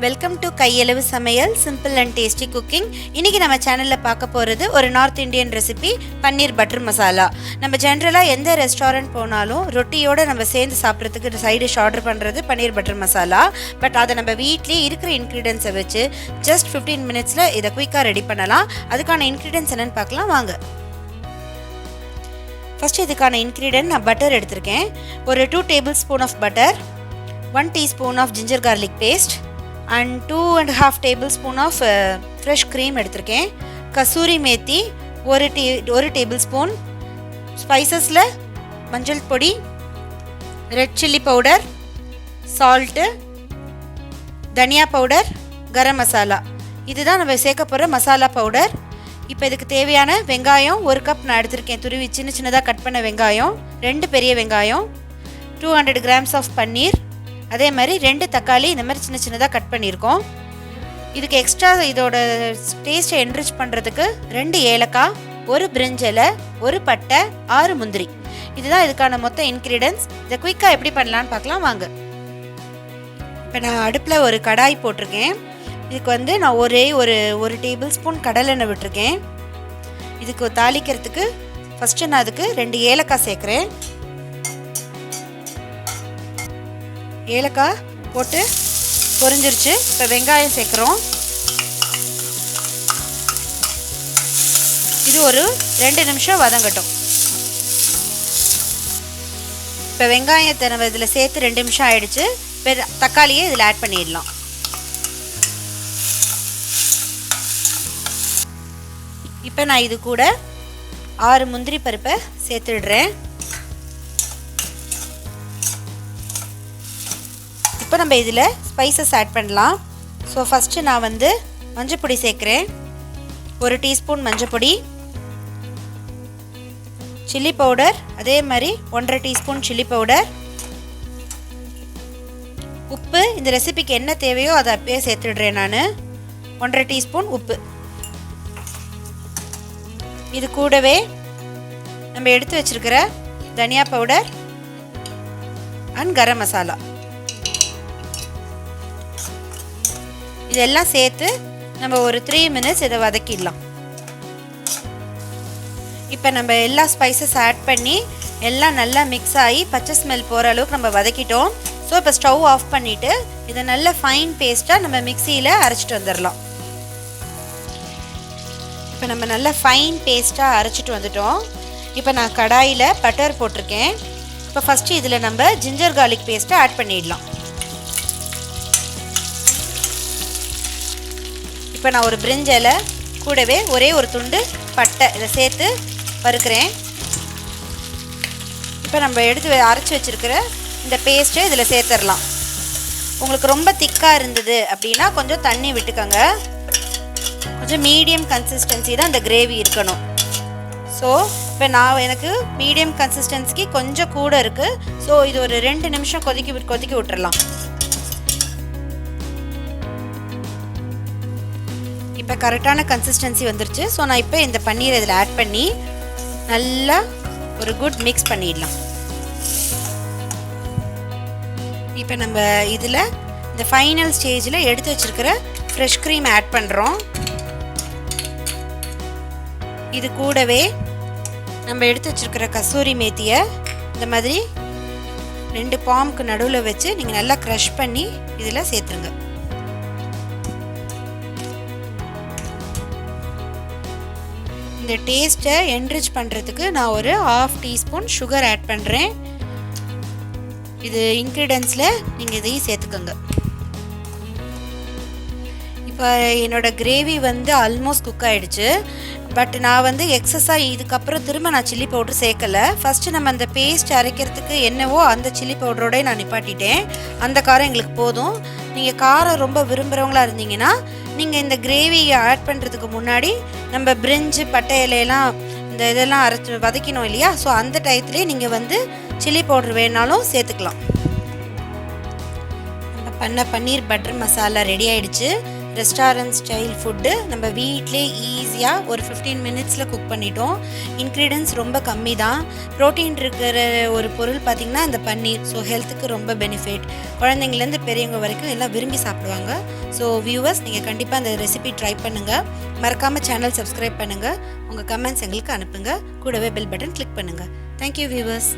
Welcome to கையளவு சமையல் simple and tasty cooking. இன்றைக்கி நம்ம சேனலில் பார்க்க போகிறது ஒரு நார்த் இந்தியன் ரெசிபி பன்னீர் பட்டர் மசாலா. நம்ம ஜென்ரலாக எந்த ரெஸ்டாரண்ட் போனாலும் ரொட்டியோடு நம்ம சேர்ந்து சாப்பிட்றதுக்கு சைடு டிஷ் ஆர்டர் பண்ணுறது பன்னீர் பட்டர் மசாலா. பட் அதை நம்ம வீட்லேயே இருக்கிற இன்க்ரீடியன்ஸை வச்சு ஜஸ்ட் 15 மினிட்ஸில் இதை குயிக்காக ரெடி பண்ணலாம். அதுக்கான இன்க்ரீடியன்ஸ் என்னென்னு பார்க்கலாம் வாங்க. ஃபஸ்ட்டு இதுக்கான இன்க்ரீடியன்ட் நான் பட்டர் எடுத்திருக்கேன். ஒரு 2 tablespoon of butter, 1 teaspoon of ginger garlic paste and 2.5 tablespoon of fresh cream எடுத்திருக்கேன். கசூரி மேத்தி ஒரு டேபிள் ஸ்பூன், ஸ்பைசஸில் மஞ்சள் பொடி, ரெட் சில்லி பவுடர், சால்ட்டு, தனியா பவுடர், கரம் மசாலா. இதுதான் நம்ம சேர்க்க போகிற மசாலா பவுடர். இப்போ இதுக்கு தேவையான வெங்காயம் 1 கப் நான் எடுத்திருக்கேன். துருவி சின்னதாக கட் பண்ண வெங்காயம், 2 பெரிய வெங்காயம், 200 grams ஆஃப் பன்னீர், அதே மாதிரி 2 தக்காளி இந்த மாதிரி சின்னதாக கட் பண்ணியிருக்கோம். இதுக்கு எக்ஸ்ட்ரா இதோட டேஸ்ட்டை என்ரிச் பண்ணுறதுக்கு 2 ஏலக்காய், 1 பிரிஞ்சிலை, 1 பட்டை, 6 முந்திரி. இதுதான் இதுக்கான மொத்த இன்க்ரீடியன்ஸ். இதை குயிக்காக எப்படி பண்ணலான்னு பார்க்கலாம் வாங்க. இப்போ நான் அடுப்பில் ஒரு கடாய் போட்டிருக்கேன். இதுக்கு நான் ஒரு டேபிள் ஸ்பூன் கடலெண்ணெய் விட்டுருக்கேன். இதுக்கு தாளிக்கிறதுக்கு ஃபஸ்ட்டு நான் அதுக்கு 2 ஏலக்காய் சேர்க்குறேன். ஏலக்காய் போட்டு பொரிஞ்சிருச்சு. இப்போ வெங்காயம் சேர்க்குறோம். இது ஒரு 2 நிமிஷம் வதங்கட்டும். இப்போ வெங்காயத்தை நம்ம இதில் சேர்த்து 2 நிமிஷம் ஆயிடுச்சு. இப்போ தக்காளியை இதில் ஆட் பண்ணிடலாம். இப்போ நான் இது கூட 6 முந்திரி பருப்பை சேர்த்துடுறேன். இப்போ நம்ம இதில் ஸ்பைசஸ் ஆட் பண்ணலாம். ஸோ ஃபஸ்ட்டு நான் மஞ்சப்பொடி சேர்க்குறேன். 1 டீஸ்பூன் மஞ்சப்பொடி, சில்லி பவுடர் அதே மாதிரி 1.5 டீஸ்பூன் சில்லி பவுடர், உப்பு இந்த ரெசிபிக்கு என்ன தேவையோ அதை அப்பயே சேர்த்துடுறேன் நான். 1.5 டீஸ்பூன் உப்பு. இது கூடவே நம்ம எடுத்து வச்சுருக்கிற தனியா பவுடர் அண்ட் கரம் மசாலா இதெல்லாம் சேர்த்து நம்ம ஒரு 3 மினிட்ஸ் இதை வதக்கிடலாம். இப்போ நம்ம எல்லா ஸ்பைசஸ் ஆட் பண்ணி எல்லாம் நல்லா மிக்ஸ் ஆகி பச்சை ஸ்மெல் போகிற அளவுக்கு நம்ம வதக்கிட்டோம். ஸோ இப்போ ஸ்டவ் ஆஃப் பண்ணிவிட்டு இதை நல்ல ஃபைன் பேஸ்ட்டாக நம்ம மிக்சியில் அரைச்சிட்டு வந்துடலாம். இப்போ நம்ம நல்லா ஃபைன் பேஸ்ட்டாக அரைச்சிட்டு வந்துட்டோம். இப்போ நான் கடாயில் பட்டர் போட்டிருக்கேன். இப்போ ஃபஸ்ட்டு இதில் நம்ம ஜிஞ்சர் கார்லிக் பேஸ்ட்டை ஆட் பண்ணிடலாம். இப்போ நான் ஒரு பிரிஞ்சிலை கூடவே ஒரு துண்டு பட்டை இதை சேர்த்து வறுக்கிறேன். இப்போ நம்ம எடுத்து அரைச்சி வச்சுருக்கிற இந்த பேஸ்ட்டை இதில் சேர்த்துடலாம். உங்களுக்கு ரொம்ப திக்காக இருந்தது அப்படின்னா கொஞ்சம் தண்ணி விட்டுக்கோங்க. கொஞ்சம் மீடியம் கன்சிஸ்டன்சி தான் இந்த கிரேவி இருக்கணும். ஸோ இப்போ எனக்கு மீடியம் கன்சிஸ்டன்சிக்கு கொஞ்சம் கூட இருக்குது. ஸோ இது ஒரு 2 நிமிஷம் கொதிக்க விட்டுறலாம். இப்போ கரெக்டான கன்சிஸ்டன்சி வந்துருச்சு. ஸோ நான் இப்போ இந்த பன்னீரை இதில் ஆட் பண்ணி நல்லா ஒரு குட் மிக்ஸ் பண்ணிடலாம். இப்போ நம்ம இதில் இந்த ஃபைனல் ஸ்டேஜில் எடுத்து வச்சுருக்கிற ஃப்ரெஷ் க்ரீம் ஆட் பண்ணுறோம். இது கூடவே நம்ம எடுத்து வச்சுருக்கிற கசூரி மேத்தியை இந்த மாதிரி 2 பாம்க்கு நடுவில் வச்சு நீங்கள் நல்லா க்ரஷ் பண்ணி இதில் சேர்த்துருங்க. இந்த டேஸ்ட்டை என்ரிச் பண்ணுறதுக்கு நான் ஒரு 1/2 டீஸ்பூன் சுகர் ஆட் பண்ணுறேன். இது இன்க்ரீடியன்ஸில் நீங்கள் இதையும் சேர்த்துக்கோங்க. இப்போ என்னோடய கிரேவி ஆல்மோஸ்ட் குக் ஆகிடுச்சு. பட் நான் எக்ஸஸாக இதுக்கப்புறம் திரும்ப நான் சில்லி பவுடர் சேர்க்கலை. ஃபஸ்ட்டு நம்ம அந்த பேஸ்ட் அரைக்கிறதுக்கு என்னவோ அந்த சில்லி பவுடரோட நான் நிப்பாட்டிட்டேன். அந்த காரம் எங்களுக்கு போதும். நீங்கள் காரம் ரொம்ப விரும்புகிறவங்களா இருந்தீங்கன்னா நீங்கள் இந்த கிரேவியை ஆட் பண்ணுறதுக்கு முன்னாடி நம்ம பிரிஞ்சு பட்டை இலையெல்லாம் இதெல்லாம் அரைச்சி வதக்கணும் இல்லையா? ஸோ அந்த டயத்துலேயே நீங்கள் சில்லி பவுடர் வேணாலும் சேர்த்துக்கலாம். நம்ம பண்ண பன்னீர் பட்டர் மசாலா ரெடி ஆகிடுச்சு. ரெஸ்டாரண்ட் ஸ்டைல் ஃபுட்டு நம்ம வீட்டிலே ஈஸியாக ஒரு 15 மினிட்ஸில் குக் பண்ணிட்டோம். இன்க்ரீடியன்ஸ் ரொம்ப கம்மி தான். ப்ரோட்டீன் இருக்கிற ஒரு பொருள் பார்த்திங்கன்னா இந்த பன்னீர். ஸோ ஹெல்த்துக்கு ரொம்ப பெனிஃபிட். குழந்தைங்கலேருந்து பெரியவங்க வரைக்கும் எல்லாம் விரும்பி சாப்பிடுவாங்க. ஸோ வியூவர்ஸ், நீங்கள் கண்டிப்பாக அந்த ரெசிபி ட்ரை பண்ணுங்கள். மறக்காமல் சேனல் சப்ஸ்கிரைப் பண்ணுங்கள். உங்கள் கமெண்ட்ஸ் எங்களுக்கு அனுப்புங்க. கூடவே பெல் பட்டன் கிளிக் பண்ணுங்கள். Thank you viewers.